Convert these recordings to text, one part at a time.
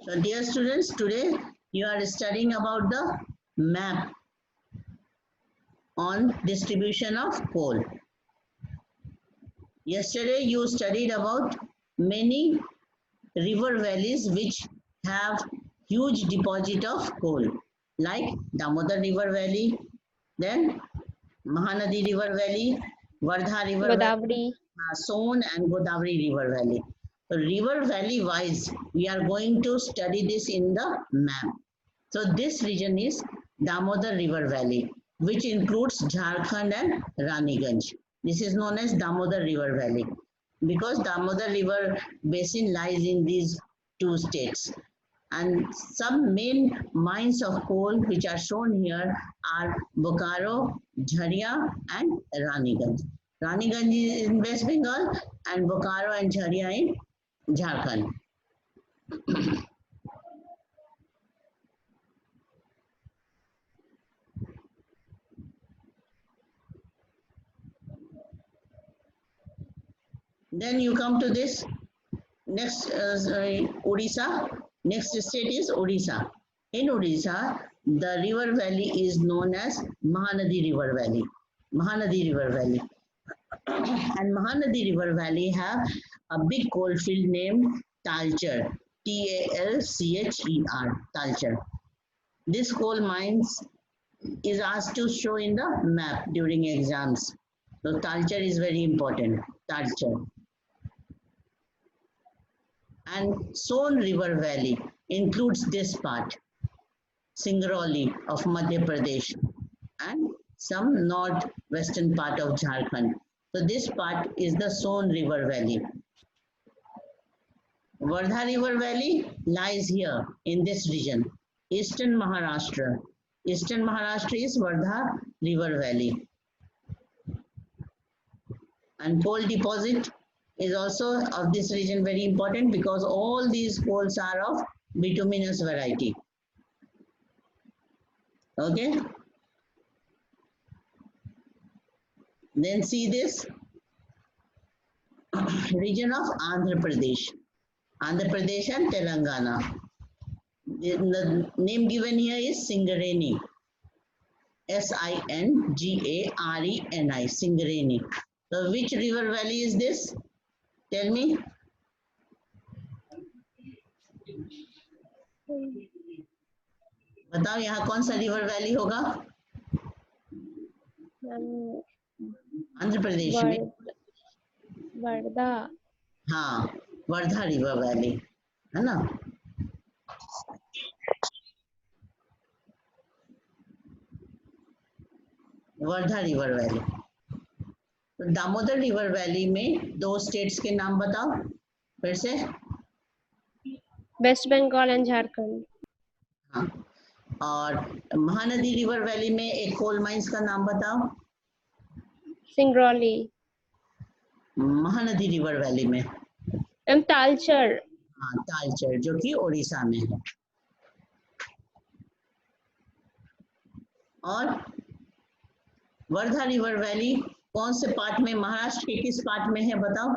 So dear students, today you are studying about the map on distribution of coal. Yesterday you studied about many river valleys which have huge deposit of coal, like Damodar River Valley, then Mahanadi River Valley, Wardha River Valley, Godavari. Son and Godavari River Valley. So river valley wise, we are going to study this in the map. So this region is Damodar River Valley, which includes Jharkhand and Raniganj. This is known as Damodar River Valley because Damodar River basin lies in these two states. And some main mines of coal which are shown here are Bokaro, Jharia and Raniganj. Raniganj is in West Bengal and Bokaro and Jharia in Jharkhand. Then you come to this next Odisha. Next state is Odisha. In Odisha, the river valley is known as Mahanadi River Valley. Mahanadi River Valley. And Mahanadi River Valley have a big coalfield named Talcher. Talcher. Talcher. This coal mines is asked to show in the map during exams. So Talcher is very important. Talcher. And Son River Valley includes this part, Singrauli of Madhya Pradesh and some northwestern part of Jharkhand. So this part is the Son River Valley. Wardha River Valley lies here in this region, Eastern Maharashtra. Eastern Maharashtra is Wardha River Valley. And coal deposit is also of this region very important because all these coals are of bituminous variety. Okay. Then see this region of Andhra Pradesh. Andhra Pradesh and Telangana. The name given here is Singareni. Singareni. Singareni. So which river valley is this? Tell me. बताओ यहाँ कौन सा river valley होगा? आंध्र प्रदेश में वर्धा. हाँ, Wardha river valley है ना. Wardha river valley. तो दामोदर रिवर वैली में दो स्टेट्स के नाम बताओ फिर से. वेस्ट बंगाल एंड झारखंड. हाँ. और महानदी रिवर वैली में एक कोल माइंस का नाम बताओ. सिंगरौली. महानदी रिवर वैली में तालचर. हाँ, तालचर जो कि उड़ीसा में है. और वर्धा रिवर वैली कौन से पार्ट में, महाराष्ट्र के किस पार्ट में है बताओ.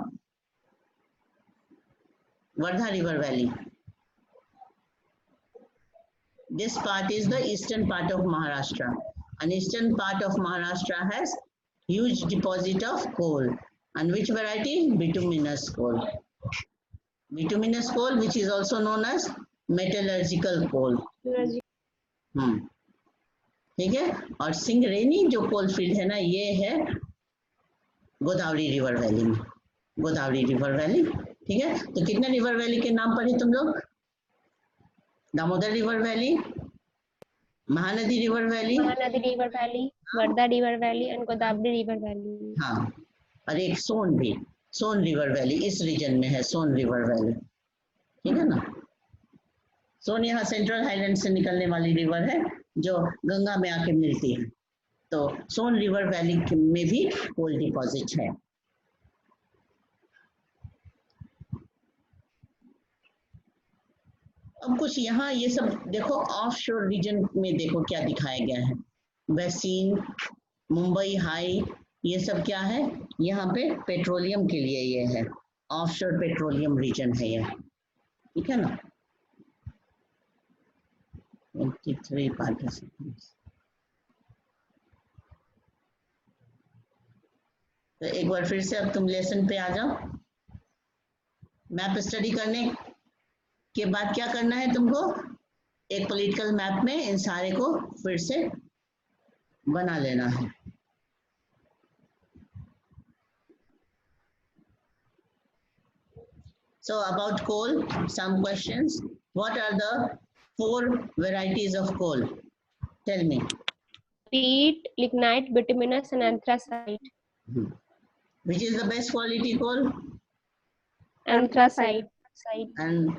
Wardha river valley. This part is the eastern part of Maharashtra. An eastern part of Maharashtra has huge deposit of coal. And which variety? Bituminous coal. Bituminous coal, which is also known as metallurgical coal. ठीक है. और सिंगरेनी जो coal field है ना, ये है Godavari river valley में. Godavari river valley. ठीक है. तो कितने रिवर वैली के नाम पढ़े तुम लोग? Damodar river valley, Mahanadi river valley, Wardha river valley and Godavari river valley. हाँ. और एक सोन भी, सोन रिवर वैली इस रीजन में है. सोन रिवर वैली. ठीक है ना. सोन यहाँ सेंट्रल हाईलैंड से निकलने वाली रिवर है जो गंगा में आके मिलती है. तो सोन रिवर वैली में भी कोल डिपॉजिट है. अब कुछ यहाँ ये सब देखो, ऑफ शोर रीजन में देखो क्या दिखाया गया है. वैसीन, मुंबई हाई, ये सब क्या है? यहाँ पे पेट्रोलियम के लिए ये है. ऑफ शोर पेट्रोलियम रीजन है ये. ठीक है ना. 23 participants. तो एक बार फिर से अब तुम लेसन पे आ जाओ। मैप स्टडी करने के बाद क्या करना है तुमको, एक पॉलिटिकल मैप में इन सारे को फिर से बना लेना है। So about coal, some questions. What are the 4 varieties of coal? Tell me. Peat, lignite, bituminous, and anthracite. Which is the best quality coal? Anthracite. And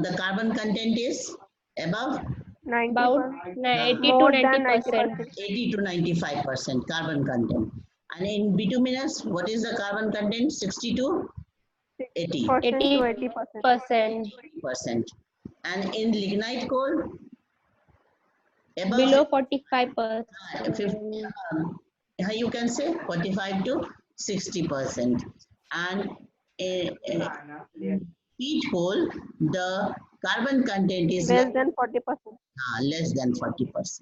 the carbon content is above? About 80 to More than 90%. 80 to 95% carbon content. And in bituminous, what is the carbon content? 60 to 80? 80%. 80%. And in lignite coal? Above Below 45%. 50, you can say 45 to 60%. And in peat coal, the carbon content is less than 40%. less than 40%.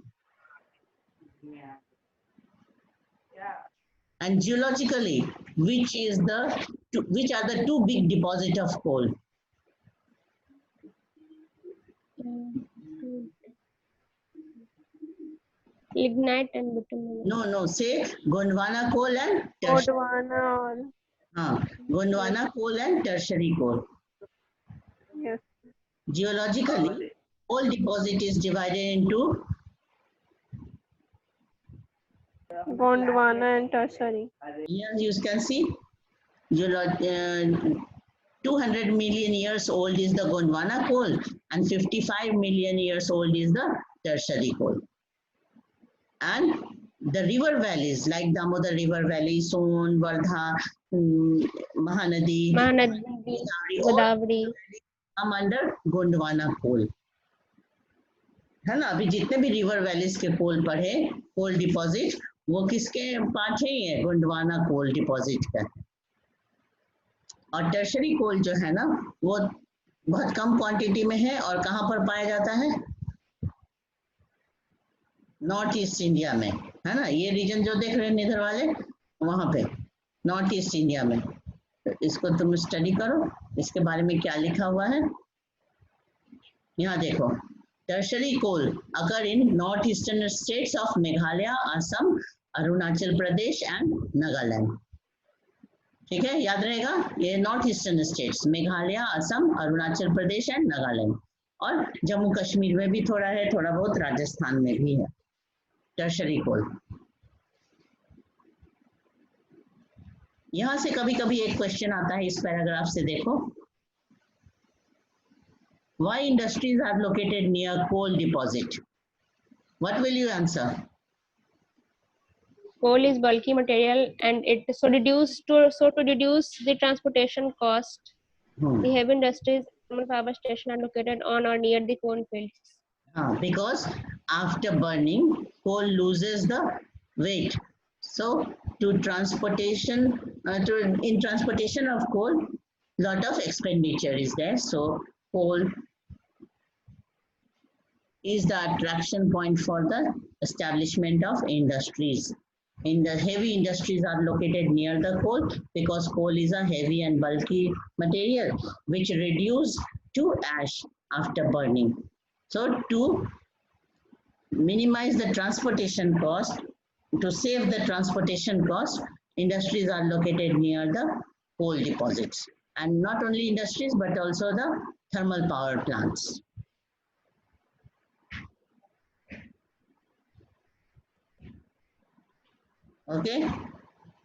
And geologically, which are the 2 big deposits of coal? Lignite and bituminous. No, say Gondwana coal and tertiary. Gondwana coal and tertiary coal. Yes. Geologically, coal deposit is divided into Gondwana and tertiary. Here you can see 200 million years old is the Gondwana coal and 55 million years old is the tertiary coal. And the river valleys like Damodar River Valley, Son, Vardha, Mahanadi, Godavari come under Gondwana coal. है ना, अभी जितने भी river valleys के कोल पढ़े, कोल deposit, वो किसके part है? ये गोंडवाना कोल डिपॉजिट का। और टर्शरी कोल जो है ना, वो बहुत कम क्वांटिटी में है और कहाँ पर पाया जाता है? नॉर्थ ईस्ट इंडिया में, है ना। ये रीजन जो देख रहे हैं इधर वाले, वहां पे नॉर्थ ईस्ट इंडिया में। तो इसको तुम स्टडी करो, इसके बारे में क्या लिखा हुआ है यहाँ देखो। Tertiary coal occur in northeastern states of Meghalaya, Assam, Arunachal Pradesh and Nagaland. ठीक है, याद रहेगा, ये north eastern states Meghalaya, Assam, Arunachal Pradesh and Nagaland, और जम्मू कश्मीर में भी थोड़ा है, थोड़ा बहुत राजस्थान में भी है टर्शरी कोल। यहां से कभी कभी एक क्वेश्चन आता है इस पैराग्राफ से, देखो। Why industries are located near coal deposit? What will you answer? Coal is bulky material and to reduce the transportation cost. The heavy industries and power station are located on or near the coal fields. Because after burning, coal loses the weight. So in transportation of coal, lot of expenditure is there. So coal is the attraction point for the establishment of industries. In the heavy industries are located near the coal because coal is a heavy and bulky material which reduce to ash after burning. So to minimize the transportation cost, to save the transportation cost, industries are located near the coal deposits. And not only industries but also the thermal power plants. Okay,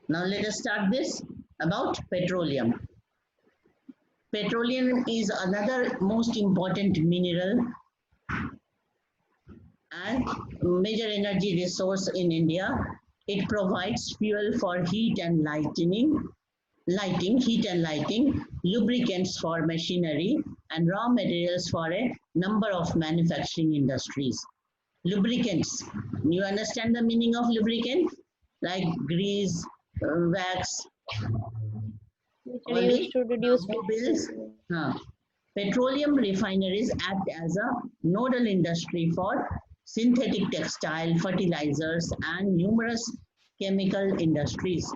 now let us start this about petroleum. Petroleum is another most important mineral and major energy resource in India. It provides fuel for heat and lighting, lubricants for machinery, and raw materials for a number of manufacturing industries. Lubricants, you understand the meaning of lubricant? Like grease, wax, which are used to reduce automobiles, Petroleum refineries act as a nodal industry for synthetic textile, fertilizers, and numerous chemical industries.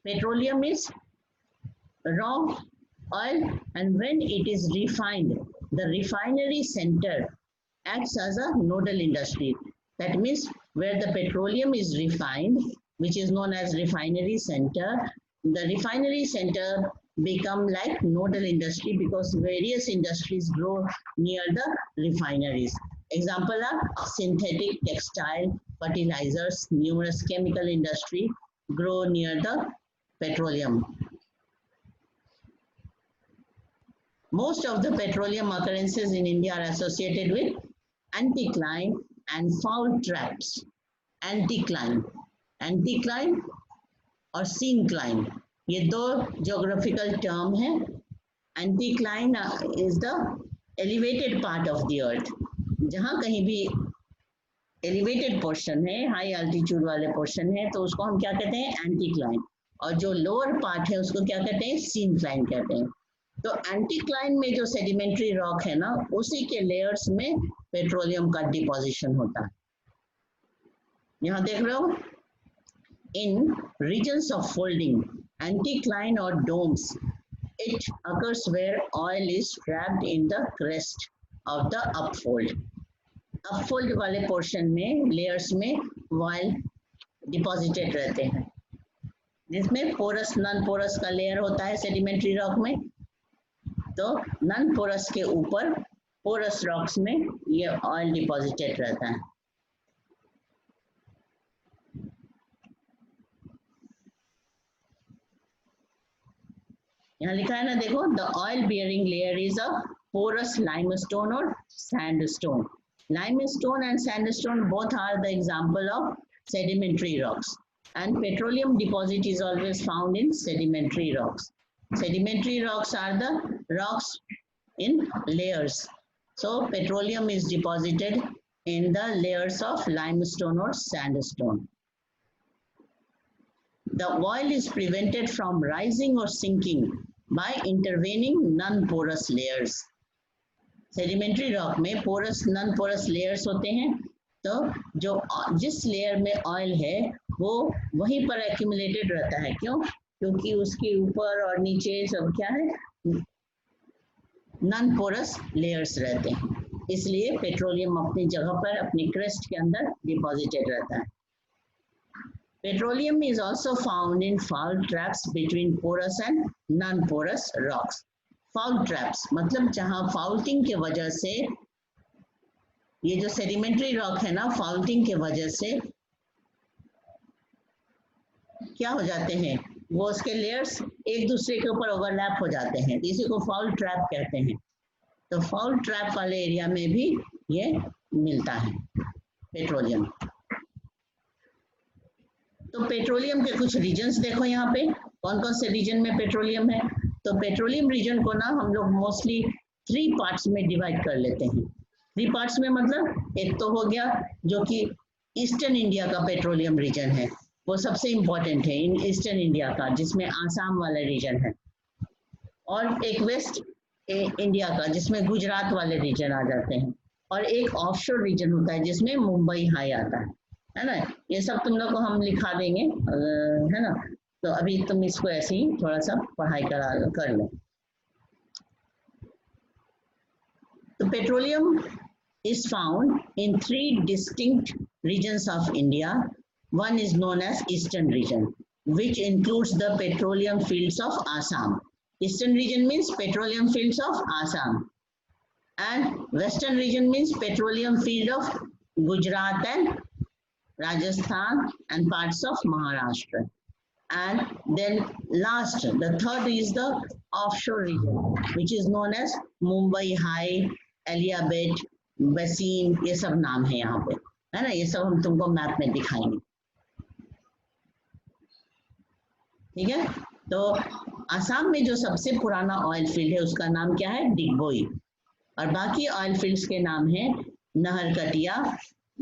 Petroleum is raw oil, and when it is refined, the refinery center acts as a nodal industry. That means where the petroleum is refined, which is known as refinery center, the refinery center become like nodal industry because various industries grow near the refineries. Example are synthetic textile, fertilizers, numerous chemical industry grow near the petroleum. Most of the petroleum occurrences in India are associated with anticline and foul traps. Anticline और syncline, ये दो geographical term है. Anticline is the elevated part of the earth. जहाँ कहीं भी elevated portion है, high altitude वाले portion है, तो उसको हम क्या कहते हैं? Anticline. और जो lower part है उसको क्या कहते हैं? syncline कहते हैं. तो एंटीक्लाइन में जो सेडिमेंट्री रॉक है ना, उसी के लेयर्स में पेट्रोलियम का डिपोजिशन होता है. यहाँ देख रहे हो, in regions of folding anticline और domes it occurs where oil is trapped in the crest of the upfold. Upfold वाले पोर्शन में लेयर्स में ऑयल डिपॉजिटेड रहते हैं, जिसमें पोरस नॉन पोरस का लेयर होता है सेडिमेंट्री रॉक में. तो नॉन पोरस के ऊपर पोरस रॉक्स में ये ऑयल डिपॉजिटेड रहता है. यहाँ लिखा है ना, देखो, the oil bearing layer is a porous limestone और sandstone. Limestone and sandstone both are the example of sedimentary rocks, and petroleum deposit is always found in sedimentary rocks. Sedimentary rocks are the rocks in layers. So petroleum is deposited in the layers of limestone or sandstone. The oil is prevented from rising or sinking by intervening non-porous layers. Sedimentary rock में porous non porous layers होते हैं, तो जो जिस layer में oil है वो वहीं पर एक्यूमुलेटेड रहता है. क्यों? क्योंकि उसके ऊपर और नीचे सब क्या है, नॉन पोरस लेयर्स रहते हैं. इसलिए पेट्रोलियम अपनी जगह पर अपनी क्रेस्ट के अंदर डिपॉजिटेड रहता है. Petroleum is also found in fault traps between porous and non porous rocks. Fault traps मतलब जहां फाउल्टिंग के वजह से, ये जो सेडिमेंट्री रॉक है ना, फाउल्टिंग के वजह से क्या हो जाते हैं, वो उसके लेयर्स एक दूसरे के ऊपर ओवरलैप हो जाते हैं, इसी को फाउल ट्रैप कहते हैं. तो फाउल ट्रैप वाले एरिया में भी ये मिलता है पेट्रोलियम. तो पेट्रोलियम के कुछ रीजन्स देखो यहाँ पे, कौन कौन से रीजन में पेट्रोलियम है. तो पेट्रोलियम रीजन को ना हम लोग मोस्टली 3 पार्ट्स में डिवाइड कर लेते हैं. 3 पार्ट्स में मतलब एक तो हो गया जो कि ईस्टर्न इंडिया का पेट्रोलियम रीजन है, वो सबसे इम्पोर्टेंट है इन ईस्टर्न इंडिया का, जिसमें आसाम वाला रीजन है. और एक वेस्ट इंडिया का जिसमें गुजरात वाले रीजन आ जाते हैं. और एक ऑफशोर रीजन होता है जिसमें मुंबई हाई आता है ना. ये सब तुम लोग को हम लिखा देंगे, है ना. तो अभी तुम इसको ऐसे ही थोड़ा सा पढ़ाई कर लो. तो petroleum is found in 3 distinct regions of India. One is known as Eastern region, which includes the petroleum fields of Assam. Eastern region means petroleum fields of Assam. And Western region means petroleum field of Gujarat and Rajasthan and parts of Maharashtra. And then last, the third is the offshore region, which is known as Mumbai High, Aliabad, Basin, ये सब नाम है यहाँ पे, है ना. ये सब हम तुमको मैप में दिखाएंगे, ठीक है. तो आसाम में जो सबसे पुराना ऑयल फील्ड है उसका नाम क्या है, डिगबोई. और बाकी ऑयल फील्ड्स के नाम है नहरकटिया.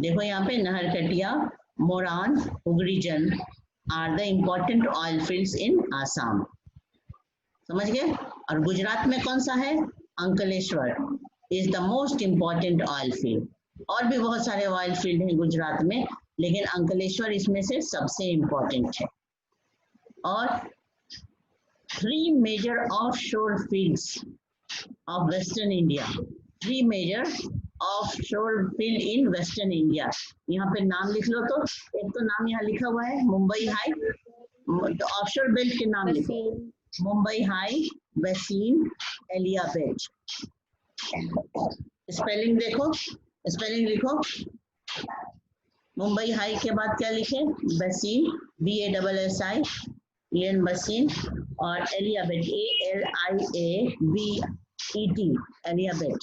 देखो यहाँ पे Naharkatia, Moran, उगरीजन are the important oil fields in Assam. समझ गए. और गुजरात में कौन सा है? Ankleshwar is the most important oil field. और भी बहुत सारे ऑयल फील्ड हैं गुजरात में, लेकिन अंकलेश्वर इसमें से सबसे इम्पोर्टेंट है। और 3 major offshore fields of western India, 3 major offshore field in western India. यहाँ पे नाम लिख लो। तो एक तो नाम यहाँ लिखा हुआ है मुंबई हाई, तो ऑफशोर बेल्ट के नाम लिखो, मुंबई हाई, वसीम, एलियाबेट। स्पेलिंग देखो, स्पेलिंग लिखो। मुंबई हाई के बाद क्या लिखे? बसीन, BASSI, EN बसीन, और एलियाबेट, ALIABET, एलियाबेट।